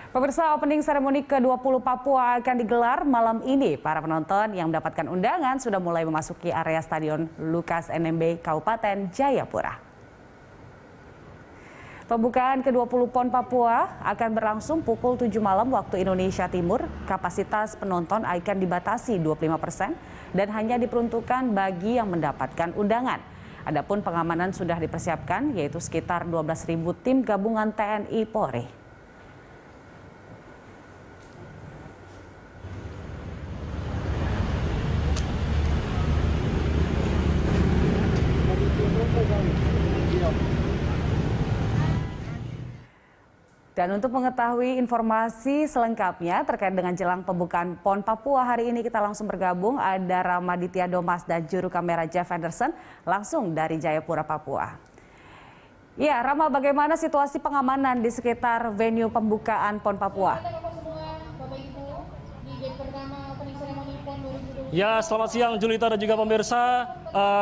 Pemirsa, opening seremoni ke-20 Papua akan digelar malam ini. Para penonton yang mendapatkan undangan sudah mulai memasuki area Stadion Lukas NMB Kabupaten Jayapura. Pembukaan ke-20 PON Papua akan berlangsung pukul 7 malam waktu Indonesia Timur. Kapasitas penonton akan dibatasi 25% dan hanya diperuntukkan bagi yang mendapatkan undangan. Adapun pengamanan sudah dipersiapkan, yaitu sekitar 12.000 tim gabungan TNI Polri. Dan untuk mengetahui informasi selengkapnya terkait dengan jelang pembukaan PON Papua hari ini, kita langsung bergabung. Ada Ramaditya Domas dan juru kamera Jeff Anderson langsung dari Jayapura, Papua. Ya, Rama, bagaimana situasi pengamanan di sekitar venue pembukaan PON Papua? Ya, selamat siang Julita dan juga pemirsa.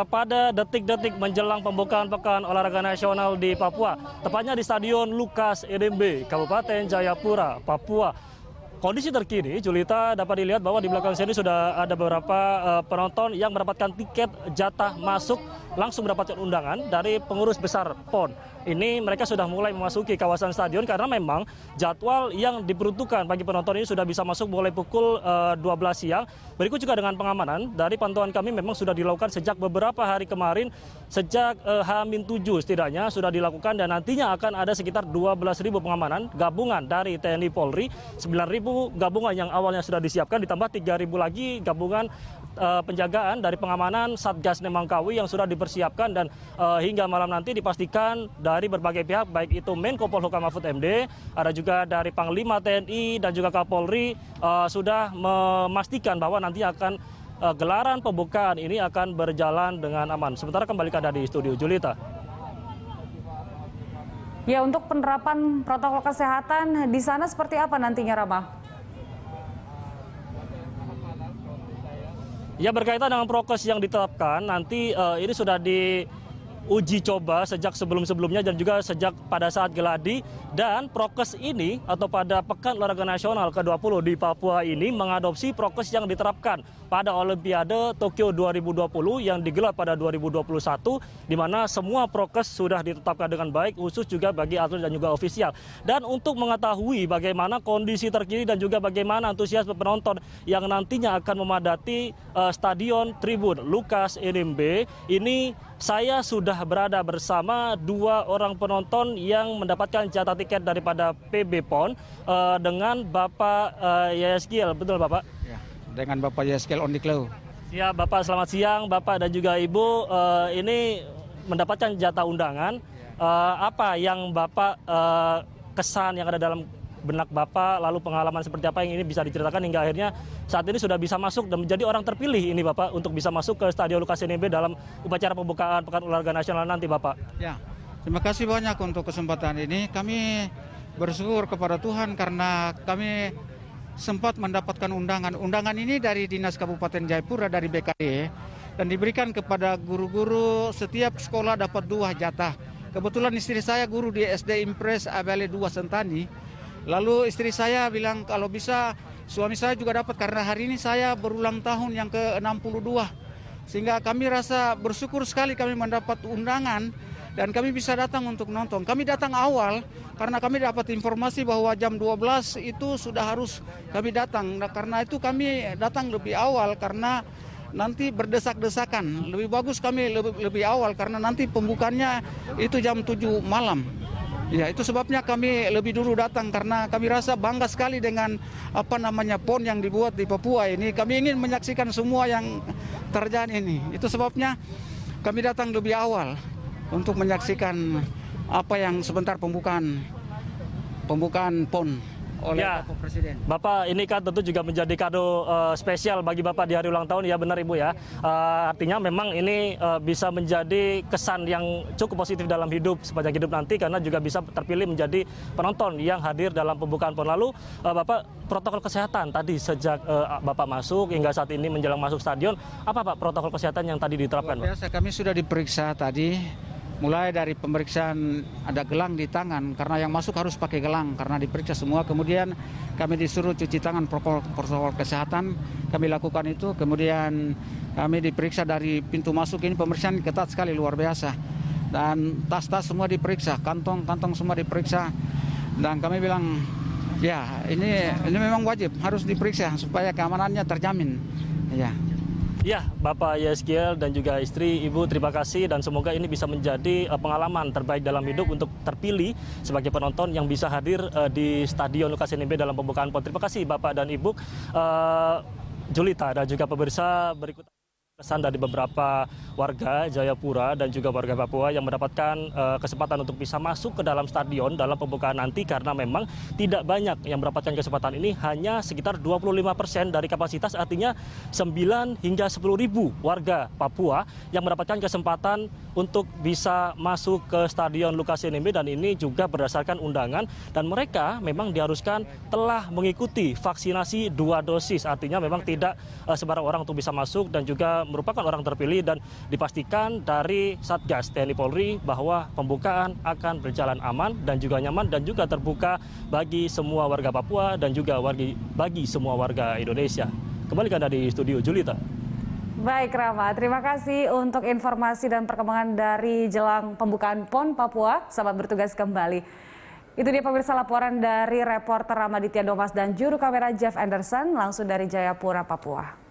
Pada detik-detik menjelang pembukaan Pekan Olahraga Nasional di Papua, tepatnya di Stadion Lukas NMB, Kabupaten Jayapura, Papua. Kondisi terkini, Julita, dapat dilihat bahwa di belakang sini sudah ada beberapa penonton yang mendapatkan tiket jatah masuk, langsung mendapatkan undangan dari pengurus besar PON. Ini mereka sudah mulai memasuki kawasan stadion karena memang jadwal yang diperuntukkan bagi penonton ini sudah bisa masuk mulai pukul 12 siang. Berikut juga dengan pengamanan, dari pantauan kami memang sudah dilakukan sejak beberapa hari kemarin, sejak H-7 setidaknya sudah dilakukan, dan nantinya akan ada sekitar 12.000 pengamanan gabungan dari TNI Polri, 9.000 gabungan yang awalnya sudah disiapkan, ditambah 3.000 lagi gabungan penjagaan dari pengamanan Satgas Nemangkawi yang sudah dipersiapkan, dan hingga malam nanti dipastikan dari berbagai pihak, baik itu Menko Polhukam Mahfud MD, ada juga dari Panglima TNI dan juga Kapolri, sudah memastikan bahwa nanti akan gelaran pembukaan ini akan berjalan dengan aman. Sementara kembali ke Anda di studio, Julita. Ya, untuk penerapan protokol kesehatan di sana seperti apa nantinya, Rama? Ya, berkaitan dengan prokes yang ditetapkan, nanti ini sudah diuji coba sejak sebelum-sebelumnya dan juga sejak pada saat geladi, dan prokes ini atau pada Pekan Olahraga Nasional ke-20 di Papua ini mengadopsi prokes yang diterapkan pada Olimpiade Tokyo 2020 yang digelar pada 2021, di mana semua prokes sudah ditetapkan dengan baik, khusus juga bagi atlet dan juga ofisial. Dan untuk mengetahui bagaimana kondisi terkini dan juga bagaimana antusiasme penonton yang nantinya akan memadati Stadion Tribun Lukas NMB, ini saya sudah berada bersama dua orang penonton yang mendapatkan jatah tiket daripada PB PON dengan Bapak Yeskiel, betul Bapak? Ya, dengan Bapak Yeskiel Ondiklo. Ya, Bapak, selamat siang. Bapak dan juga Ibu ini mendapatkan jatah undangan. Apa yang Bapak kesan yang ada dalam benak Bapak, lalu pengalaman seperti apa yang ini bisa diceritakan hingga akhirnya saat ini sudah bisa masuk dan menjadi orang terpilih ini Bapak untuk bisa masuk ke Stadion Lukas NMB dalam upacara pembukaan Pekan Olahraga Nasional nanti, Bapak? Ya, terima kasih banyak untuk kesempatan ini. Kami bersyukur kepada Tuhan karena kami sempat mendapatkan undangan. Undangan ini dari Dinas Kabupaten Jayapura, dari BKD, dan diberikan kepada guru-guru. Setiap sekolah dapat 2 jatah. Kebetulan istri saya guru di SD Impres Abele 2 Sentani. Lalu istri saya bilang kalau bisa suami saya juga dapat, karena hari ini saya berulang tahun yang ke-62. Sehingga kami rasa bersyukur sekali kami mendapat undangan dan kami bisa datang untuk nonton. Kami datang awal karena kami dapat informasi bahwa jam 12 itu sudah harus kami datang. Nah, karena itu kami datang lebih awal karena nanti berdesak-desakan. Lebih bagus kami lebih awal karena nanti pembukaannya itu jam 7 malam. Ya, itu sebabnya kami lebih dulu datang karena kami rasa bangga sekali dengan PON yang dibuat di Papua ini. Kami ingin menyaksikan semua yang terjadi ini. Itu sebabnya kami datang lebih awal untuk menyaksikan apa yang sebentar pembukaan PON oleh Bapak Presiden. Bapak, ini kan tentu juga menjadi kado spesial bagi Bapak di hari ulang tahun, ya benar Ibu ya. Artinya memang ini bisa menjadi kesan yang cukup positif dalam hidup sepanjang hidup nanti, karena juga bisa terpilih menjadi penonton yang hadir dalam pembukaan PON. Lalu Bapak, protokol kesehatan tadi sejak Bapak masuk hingga saat ini menjelang masuk stadion, apa Pak protokol kesehatan yang tadi diterapkan? Biasa kami sudah diperiksa tadi mulai dari pemeriksaan ada gelang di tangan, karena yang masuk harus pakai gelang karena diperiksa semua. Kemudian kami disuruh cuci tangan, protokol kesehatan kami lakukan itu. Kemudian kami diperiksa dari pintu masuk, ini pemeriksaan ketat sekali, luar biasa. Dan tas-tas semua diperiksa, kantong-kantong semua diperiksa. Dan kami bilang, ya ini memang wajib harus diperiksa supaya keamanannya terjamin. Ya. Ya, Bapak Yeskiel dan juga istri, Ibu, terima kasih dan semoga ini bisa menjadi pengalaman terbaik dalam hidup untuk terpilih sebagai penonton yang bisa hadir di Stadion Lukas NMB dalam pembukaan PON. Terima kasih Bapak dan Ibu. Julita dan juga pemirsa, berikut pesan dari beberapa warga Jayapura dan juga warga Papua yang mendapatkan kesempatan untuk bisa masuk ke dalam stadion dalam pembukaan nanti, karena memang tidak banyak yang mendapatkan kesempatan ini, hanya sekitar 25% dari kapasitas, artinya 9 hingga 10 ribu warga Papua yang mendapatkan kesempatan untuk bisa masuk ke Stadion Lukas NMB, dan ini juga berdasarkan undangan, dan mereka memang diharuskan telah mengikuti vaksinasi 2 dosis, artinya memang tidak sembarang orang untuk bisa masuk dan juga merupakan orang terpilih, dan dipastikan dari Satgas TNI Polri bahwa pembukaan akan berjalan aman dan juga nyaman dan juga terbuka bagi semua warga Papua dan juga bagi semua warga Indonesia. Kembali ke Anda di studio, Julita. Baik Rama, terima kasih untuk informasi dan perkembangan dari jelang pembukaan PON Papua. Selamat bertugas kembali. Itu dia pemirsa laporan dari reporter Ramaditya Domas dan juru kamera Jeff Anderson langsung dari Jayapura, Papua.